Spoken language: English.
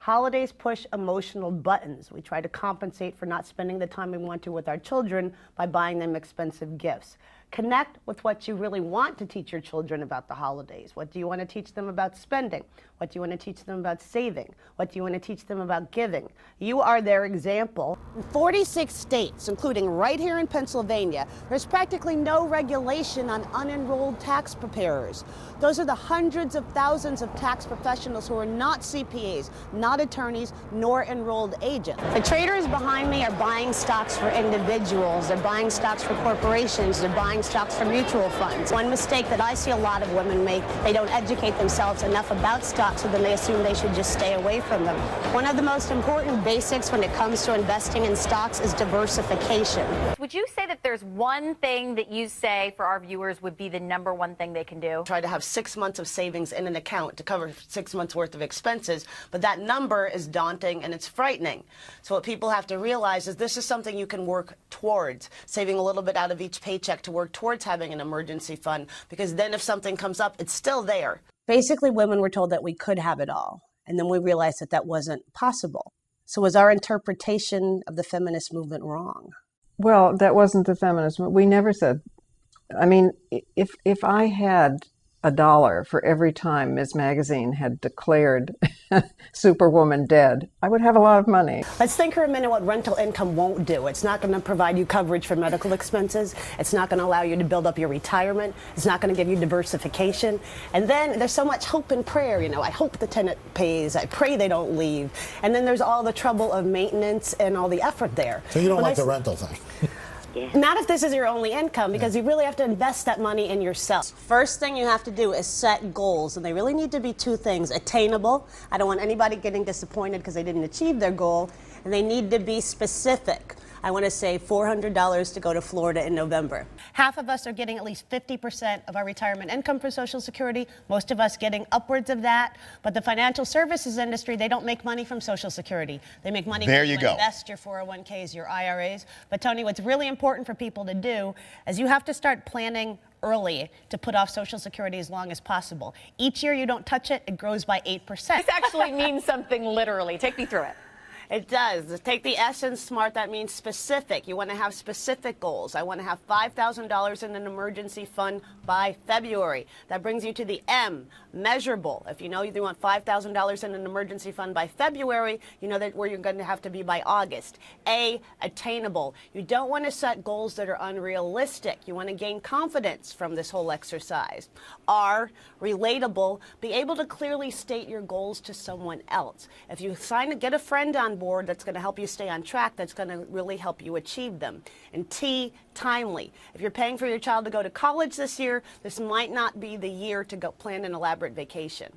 Holidays push emotional buttons. We try to compensate for not spending the time we want to with our children by buying them expensive gifts. Connect with what you really want to teach your children about the holidays. What do you want to teach them about spending? What do you want to teach them about saving? What do you want to teach them about giving? You are their example. In 46 states, including right here in Pennsylvania, there's practically no regulation on unenrolled tax preparers. Those are the hundreds of thousands of tax professionals who are not CPAs, not attorneys, nor enrolled agents. The traders behind me are buying stocks for individuals. They're buying stocks for corporations. They're buying stocks for mutual funds. One mistake that I see a lot of women make, they don't educate themselves enough about stocks, so then they assume they should just stay away from them. One of the most important basics when it comes to investing in stocks is diversification. Would you say that there's one thing that you say for our viewers would be the number one thing they can do? Try to have 6 months of savings in an account to cover 6 months worth of expenses, but that number is daunting and it's frightening. So what people have to realize is this is something you can work towards, saving a little bit out of each paycheck to work towards having an emergency fund, because then if something comes up, it's still there. Basically, women were told that we could have it all, and then we realized that that wasn't possible. So was our interpretation of the feminist movement wrong? Well, that wasn't the feminist movement. We never said, I mean, if I had $1 for every time Ms. Magazine had declared Superwoman dead, I would have a lot of money. Let's think for a minute what rental income won't do. It's not going to provide you coverage for medical expenses. It's not going to allow you to build up your retirement. It's not going to give you diversification. And then there's so much hope and prayer. You know, I hope the tenant pays. I pray they don't leave. And then there's all the trouble of maintenance and all the effort there. So you don't like the rental thing? Yeah. Not if this is your only income, because you really have to invest that money in yourself. First thing you have to do is set goals, and they really need to be two things. Attainable. I don't want anybody getting disappointed because they didn't achieve their goal. And they need to be specific. I want to save $400 to go to Florida in November. Half of us are getting at least 50% of our retirement income for Social Security, most of us getting upwards of that. But the financial services industry, they don't make money from Social Security. They make money when you invest your 401ks, your IRAs. But Tony, what's really important for people to do is you have to start planning early to put off Social Security as long as possible. Each year you don't touch it, it grows by 8%. This actually means something literally. Take me through it. It does. Take the S in SMART, that means specific. You want to have specific goals. I want to have $5,000 in an emergency fund by February. That brings you to the M, measurable. If you know you want $5,000 in an emergency fund by February, you know that where you're going to have to be by August. A, attainable. You don't want to set goals that are unrealistic. You want to gain confidence from this whole exercise. R, relatable. Be able to clearly state your goals to someone else. If you get a friend on board that's going to help you stay on track, that's going to really help you achieve them. And T, timely. If you're paying for your child to go to college this year, this might not be the year to go plan an elaborate vacation.